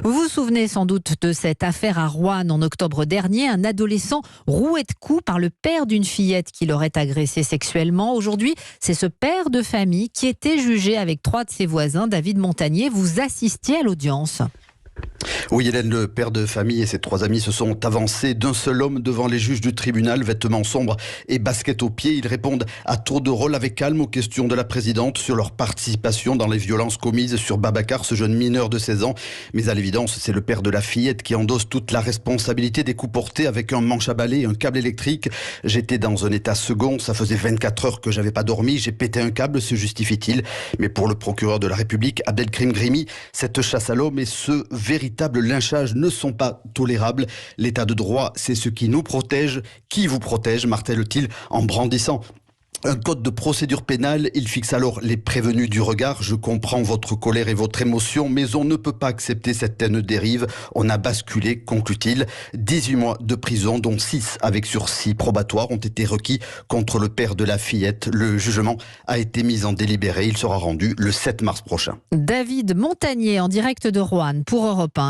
Vous vous souvenez sans doute de cette affaire à Roanne en octobre dernier. Un adolescent roué de coups par le père d'une fillette qui l'aurait agressé sexuellement. Aujourd'hui, c'est ce père de famille qui était jugé avec 3 de ses voisins. David Montagnier, vous assistiez à l'audience. Oui, Hélène, le père de famille et ses 3 amis se sont avancés d'un seul homme devant les juges du tribunal, vêtements sombres et baskets aux pieds. Ils répondent à tour de rôle avec calme aux questions de la présidente sur leur participation dans les violences commises sur Babacar, ce jeune mineur de 16 ans. Mais à l'évidence, c'est le père de la fillette qui endosse toute la responsabilité des coups portés avec un manche à balai et un câble électrique. J'étais dans un état second, ça faisait 24 heures que j'avais pas dormi, j'ai pété un câble, se justifie-t-il. Mais pour le procureur de la République, Abdelkrim Grimi, cette chasse à l'homme et ce véritable lynchage ne sont pas tolérables. L'état de droit, c'est ce qui nous protège. Qui vous protège, martèle-t-il en brandissant un code de procédure pénale. Il fixe alors les prévenus du regard. Je comprends votre colère et votre émotion, mais on ne peut pas accepter cette haine dérive. On a basculé, conclut-il. 18 mois de prison, dont 6 avec sursis probatoire, ont été requis contre le père de la fillette. Le jugement a été mis en délibéré. Il sera rendu le 7 mars prochain. David Montagnier en direct de Roanne pour Europe 1.